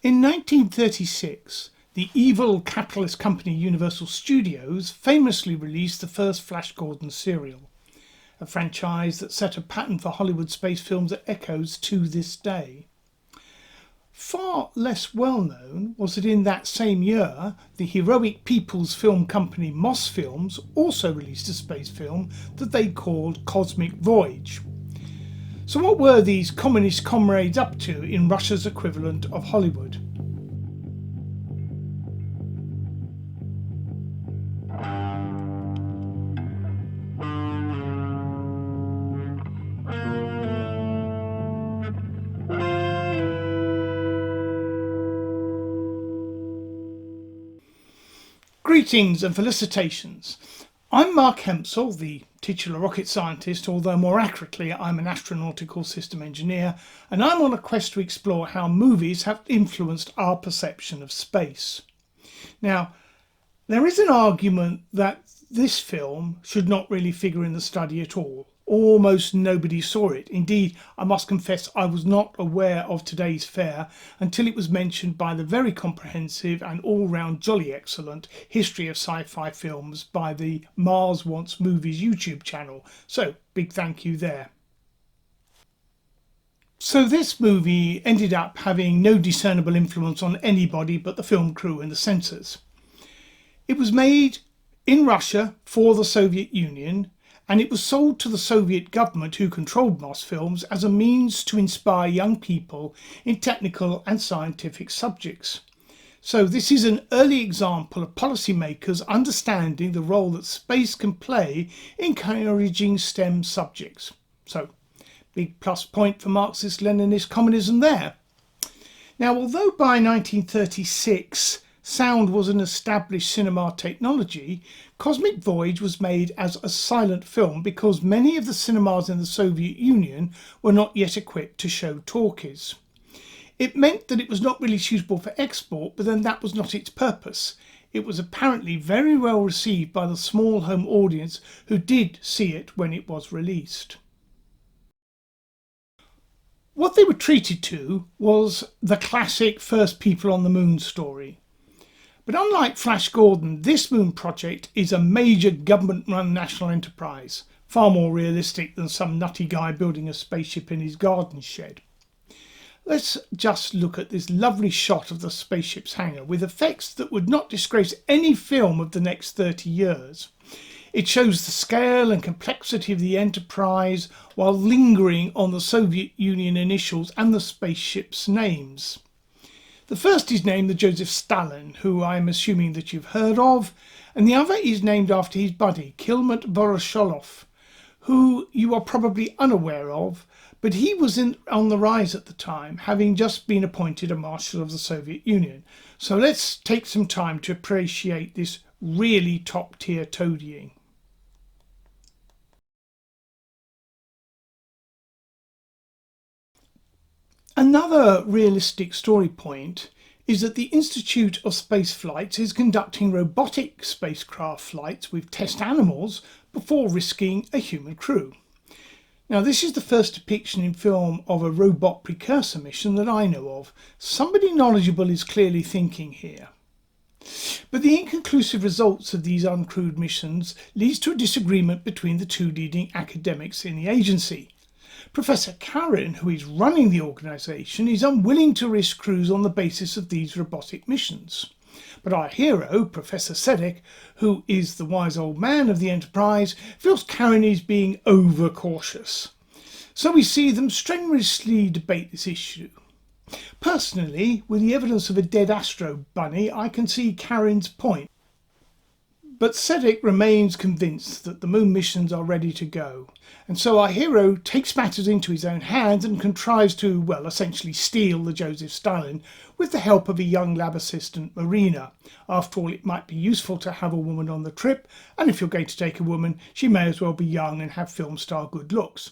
In 1936, the evil capitalist company Universal Studios famously released the first Flash Gordon serial, a franchise that set a pattern for Hollywood space films that echoes to this day. Far less well known was that in that same year, the heroic people's film company Moss Films also released a space film that they called Cosmic Voyage. So what were these communist comrades up to in Russia's equivalent of Hollywood? Greetings and felicitations. I'm Mark Hempsall, the titular rocket scientist, although more accurately I'm an astronautical system engineer, and I'm on a quest to explore how movies have influenced our perception of space. Now, there is an argument that this film should not really figure in the study at all. Almost nobody saw it. Indeed, I must confess I was not aware of today's fair until it was mentioned by the very comprehensive and all-round jolly excellent History of Sci-Fi Films by the Mars Wants Movies YouTube channel. So, big thank you there. So this movie ended up having no discernible influence on anybody but the film crew and the censors. It was made in Russia for the Soviet Union, and it was sold to the Soviet government, who controlled Moss Films, as a means to inspire young people in technical and scientific subjects. So this is an early example of policymakers understanding the role that space can play in encouraging STEM subjects. So, big plus point for Marxist-Leninist communism there. Now, although by 1936 sound was an established cinema technology, Cosmic Voyage was made as a silent film because many of the cinemas in the Soviet Union were not yet equipped to show talkies. It meant that it was not really suitable for export, but then that was not its purpose. It was apparently very well received by the small home audience who did see it when it was released. What they were treated to was the classic first people on the moon story. But unlike Flash Gordon, this moon project is a major government-run national enterprise, far more realistic than some nutty guy building a spaceship in his garden shed. Let's just look at this lovely shot of the spaceship's hangar with effects that would not disgrace any film of the next 30 years. It shows the scale and complexity of the enterprise while lingering on the Soviet Union initials and the spaceship's names. The first is named the Joseph Stalin, who I'm assuming that you've heard of, and the other is named after his buddy, Kilmet Voroshilov, who you are probably unaware of, but he was on the rise at the time, having just been appointed a Marshal of the Soviet Union. So let's take some time to appreciate this really top-tier toadying. Another realistic story point is that the Institute of Space Flights is conducting robotic spacecraft flights with test animals before risking a human crew. Now, this is the first depiction in film of a robot precursor mission that I know of. Somebody knowledgeable is clearly thinking here. But the inconclusive results of these uncrewed missions leads to a disagreement between the two leading academics in the agency. Professor Karen, who is running the organisation, is unwilling to risk crews on the basis of these robotic missions. But our hero, Professor Sedek, who is the wise old man of the enterprise, feels Karen is being overcautious. So we see them strenuously debate this issue. Personally, with the evidence of a dead Astro bunny, I can see Karen's point. But Sedek remains convinced that the moon missions are ready to go. And so our hero takes matters into his own hands and contrives to, well, essentially steal the Joseph Stalin with the help of a young lab assistant, Marina. After all, it might be useful to have a woman on the trip, and if you're going to take a woman, she may as well be young and have film star good looks.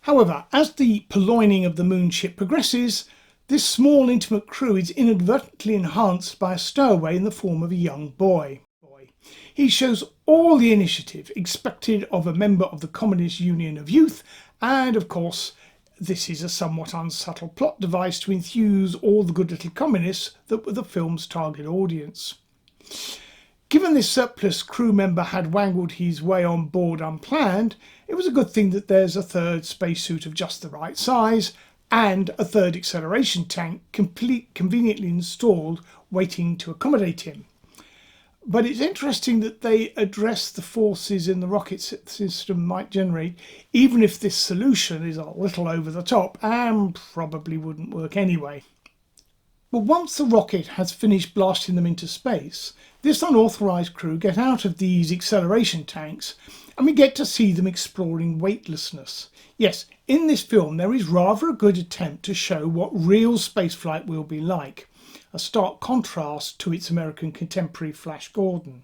However, as the purloining of the moon ship progresses, this small intimate crew is inadvertently enhanced by a stowaway in the form of a young boy. He shows all the initiative expected of a member of the Communist Union of Youth, and of course this is a somewhat unsubtle plot device to enthuse all the good little communists that were the film's target audience. Given this surplus crew member had wangled his way on board unplanned, it was a good thing that there's a third spacesuit of just the right size and a third acceleration tank conveniently installed waiting to accommodate him. But it's interesting that they address the forces in the rocket system might generate, even if this solution is a little over the top and probably wouldn't work anyway. But once the rocket has finished blasting them into space, this unauthorised crew get out of these acceleration tanks and we get to see them exploring weightlessness. Yes, in this film there is rather a good attempt to show what real spaceflight will be like, a stark contrast to its American contemporary Flash Gordon.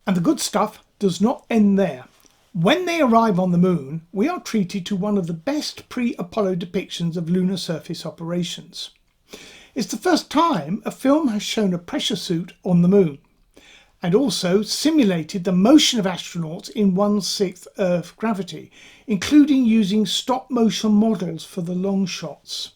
And the good stuff does not end there. When they arrive on the moon, we are treated to one of the best pre-Apollo depictions of lunar surface operations. It's the first time a film has shown a pressure suit on the moon, and also simulated the motion of astronauts in 1/6 Earth gravity, including using stop motion models for the long shots.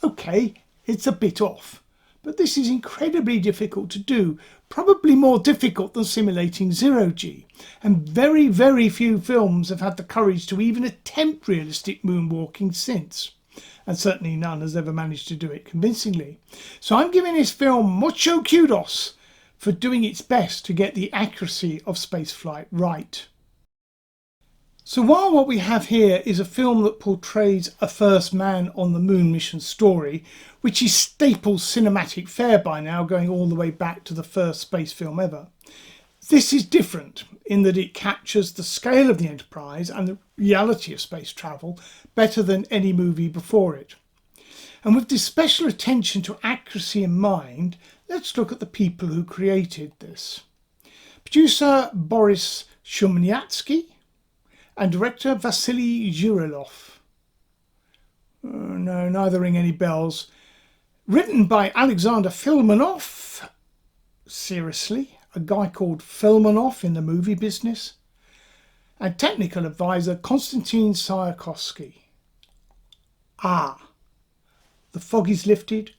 Okay, it's a bit off, but this is incredibly difficult to do, probably more difficult than simulating zero-G, and very, very few films have had the courage to even attempt realistic moonwalking since. And certainly none has ever managed to do it convincingly. So I'm giving this film mucho kudos for doing its best to get the accuracy of spaceflight right. So while what we have here is a film that portrays a first man on the moon mission story, which is staple cinematic fare by now, going all the way back to the first space film ever, this is different in that it captures the scale of the enterprise and the reality of space travel better than any movie before it. And with this special attention to accuracy in mind, let's look at the people who created this. Producer Boris Shumyatsky and director Vasily Zhirelov. No, neither ring any bells. Written by Alexander Filmonov. Seriously? A guy called Filmonov in the movie business? And technical advisor Konstantin Tsiolkovsky. The fog is lifted,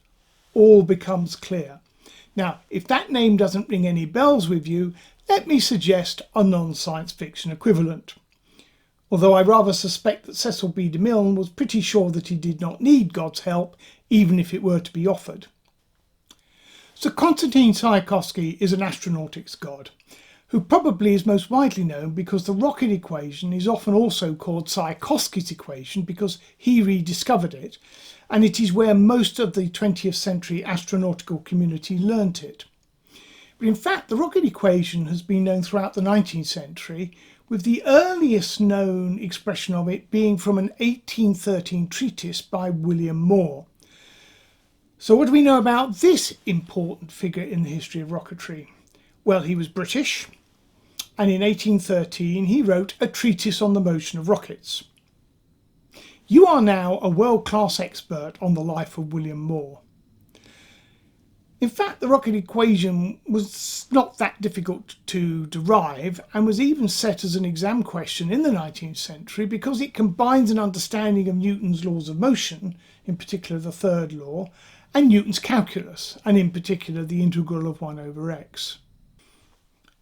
all becomes clear. Now, if that name doesn't ring any bells with you, let me suggest a non-science fiction equivalent. Although I rather suspect that Cecil B. DeMille was pretty sure that he did not need God's help, even if it were to be offered. So Konstantin Tsiolkovsky is an astronautics god, who probably is most widely known because the rocket equation is often also called Tsiolkovsky's equation because he rediscovered it, and it is where most of the 20th century astronautical community learnt it. But in fact, the rocket equation has been known throughout the 19th century, with the earliest known expression of it being from an 1813 treatise by William Moore. So what do we know about this important figure in the history of rocketry? Well, he was British, and in 1813 he wrote a treatise on the motion of rockets. You are now a world-class expert on the life of William Moore. In fact, the rocket equation was not that difficult to derive and was even set as an exam question in the 19th century because it combines an understanding of Newton's laws of motion, in particular the third law, and Newton's calculus, and in particular the integral of 1 over x.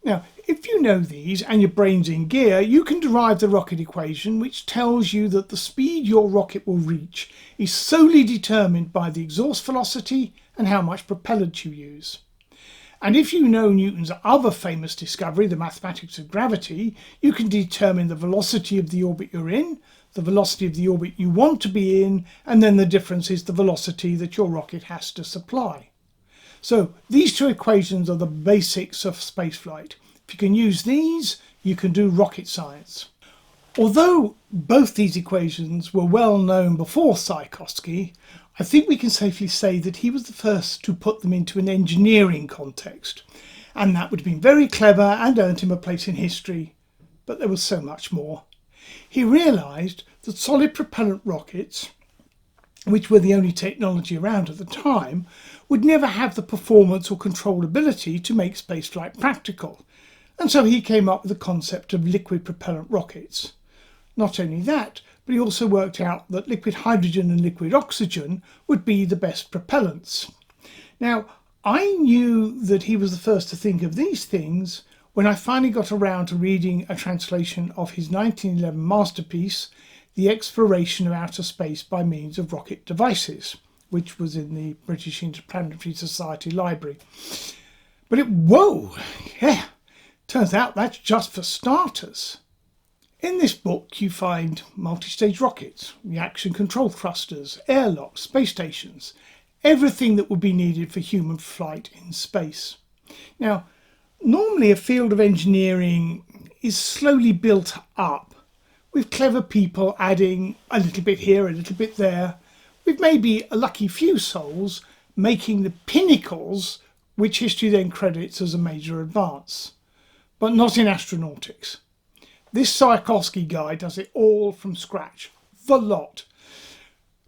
Now, if you know these and your brain's in gear, you can derive the rocket equation, which tells you that the speed your rocket will reach is solely determined by the exhaust velocity and how much propellant you use. And if you know Newton's other famous discovery, the mathematics of gravity, you can determine the velocity of the orbit you're in, the velocity of the orbit you want to be in, and then the difference is the velocity that your rocket has to supply. So these two equations are the basics of spaceflight. If you can use these, you can do rocket science. Although both these equations were well known before Tsiolkovsky, I think we can safely say that he was the first to put them into an engineering context, and that would have been very clever and earned him a place in history. But there was so much more. He realised that solid propellant rockets, which were the only technology around at the time, would never have the performance or controllability to make spaceflight practical, and so he came up with the concept of liquid propellant rockets. Not only that, but he also worked out that liquid hydrogen and liquid oxygen would be the best propellants. Now, I knew that he was the first to think of these things when I finally got around to reading a translation of his 1911 masterpiece, The Exploration of Outer Space by Means of Rocket Devices, which was in the British Interplanetary Society Library. But turns out that's just for starters. In this book you find multi-stage rockets, reaction control thrusters, airlocks, space stations, everything that would be needed for human flight in space. Now, normally a field of engineering is slowly built up, with clever people adding a little bit here, a little bit there, with maybe a lucky few souls making the pinnacles which history then credits as a major advance. But not in astronautics. This Tsiolkovsky guy does it all from scratch, the lot.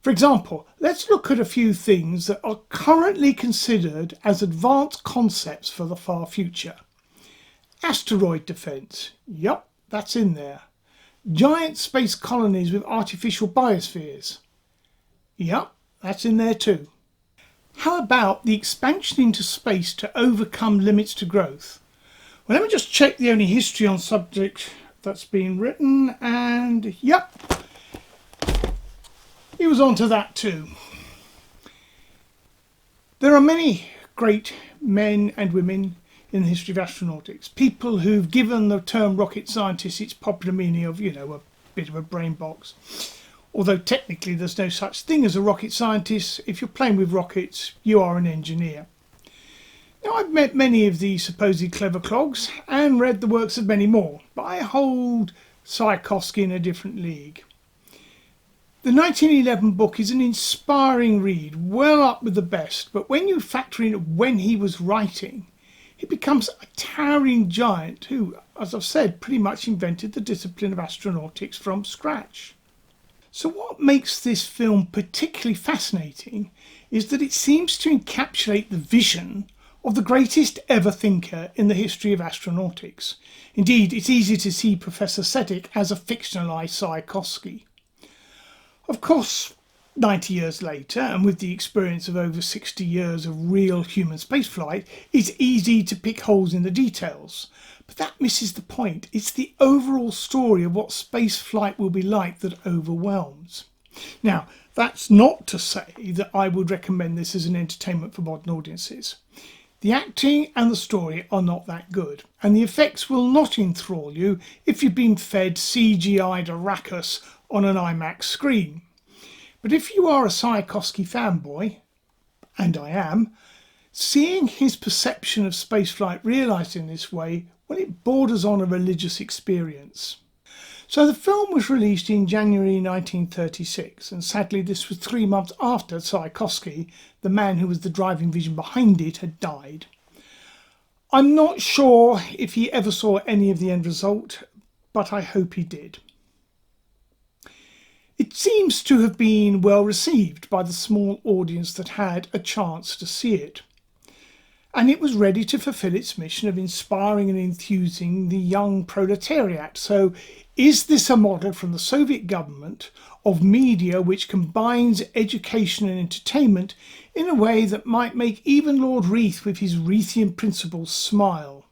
For example, let's look at a few things that are currently considered as advanced concepts for the far future. Asteroid defence, yup, that's in there. Giant space colonies with artificial biospheres, yup, that's in there too. How about the expansion into space to overcome limits to growth? Well, let me just check the only history on subject that's been written, and yep, he was onto that too. There are many great men and women in the history of astronautics, people who've given the term rocket scientist its popular meaning of, a bit of a brain box. Although technically there's no such thing as a rocket scientist. If you're playing with rockets, you are an engineer. Now, I've met many of these supposed clever clogs and read the works of many more, but I hold Tsiolkovsky in a different league. The 1911 book is an inspiring read, well up with the best, but when you factor in when he was writing, he becomes a towering giant who, as I've said, pretty much invented the discipline of astronautics from scratch. So what makes this film particularly fascinating is that it seems to encapsulate the vision of the greatest ever thinker in the history of astronautics. Indeed, it's easy to see Professor Sedgwick as a fictionalised Tsiolkovsky. Of course, 90 years later, and with the experience of over 60 years of real human spaceflight, it's easy to pick holes in the details. But that misses the point. It's the overall story of what spaceflight will be like that overwhelms. Now, that's not to say that I would recommend this as an entertainment for modern audiences. The acting and the story are not that good, and the effects will not enthrall you if you've been fed CGI'd Arrakis on an IMAX screen. But if you are a Tsiolkovsky fanboy, and I am, seeing his perception of spaceflight realised in this way, well, it borders on a religious experience. So the film was released in January 1936, and sadly this was 3 months after Tsiolkovsky, the man who was the driving vision behind it, had died. I'm not sure if he ever saw any of the end result, but I hope he did. It seems to have been well received by the small audience that had a chance to see it. And it was ready to fulfill its mission of inspiring and enthusing the young proletariat. So is this a model from the Soviet government of media which combines education and entertainment in a way that might make even Lord Reith with his Reithian principles smile?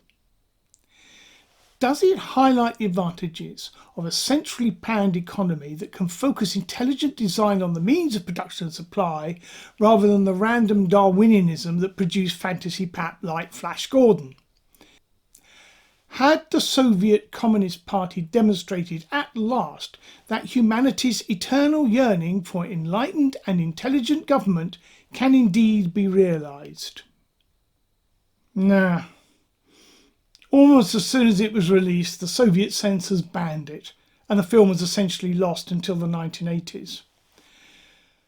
Does it highlight the advantages of a centrally planned economy that can focus intelligent design on the means of production and supply rather than the random Darwinianism that produced fantasy pap like Flash Gordon? Had the Soviet Communist Party demonstrated at last that humanity's eternal yearning for enlightened and intelligent government can indeed be realised? Nah. Almost as soon as it was released, the Soviet censors banned it, and the film was essentially lost until the 1980s.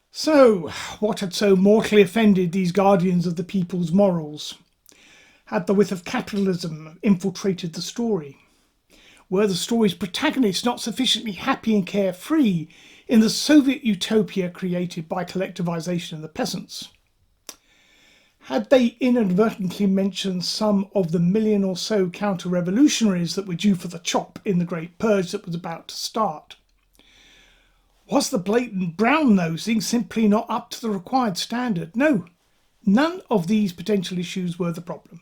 So, what had so mortally offended these guardians of the people's morals? Had the whiff of capitalism infiltrated the story? Were the story's protagonists not sufficiently happy and carefree in the Soviet utopia created by collectivization of the peasants? Had they inadvertently mentioned some of the million or so counter-revolutionaries that were due for the chop in the Great Purge that was about to start? Was the blatant brown nosing simply not up to the required standard? No, none of these potential issues were the problem.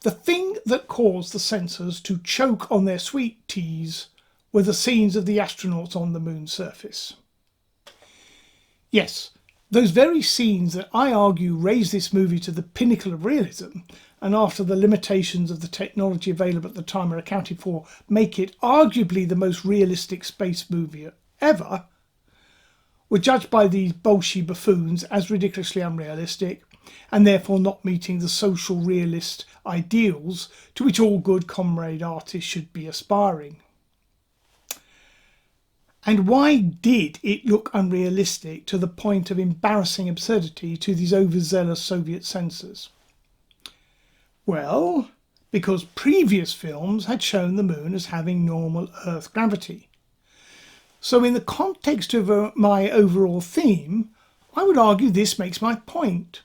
The thing that caused the censors to choke on their sweet teas were the scenes of the astronauts on the moon's surface. Yes, those very scenes that I argue raise this movie to the pinnacle of realism, and after the limitations of the technology available at the time are accounted for, make it arguably the most realistic space movie ever, were judged by these Bolshoi buffoons as ridiculously unrealistic, and therefore not meeting the social realist ideals to which all good comrade artists should be aspiring. And why did it look unrealistic to the point of embarrassing absurdity to these overzealous Soviet censors? Well, because previous films had shown the moon as having normal Earth gravity. So in the context of my overall theme, I would argue this makes my point.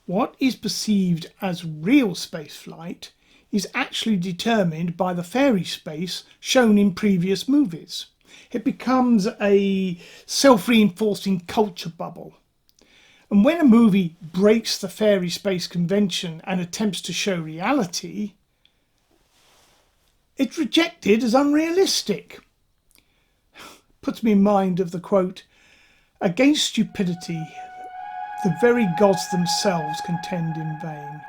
What is perceived as real spaceflight is actually determined by the fairy space shown in previous movies. It becomes a self-reinforcing culture bubble. And when a movie breaks the fairy space convention and attempts to show reality, it's rejected as unrealistic. Puts me in mind of the quote, "Against stupidity, the very gods themselves contend in vain."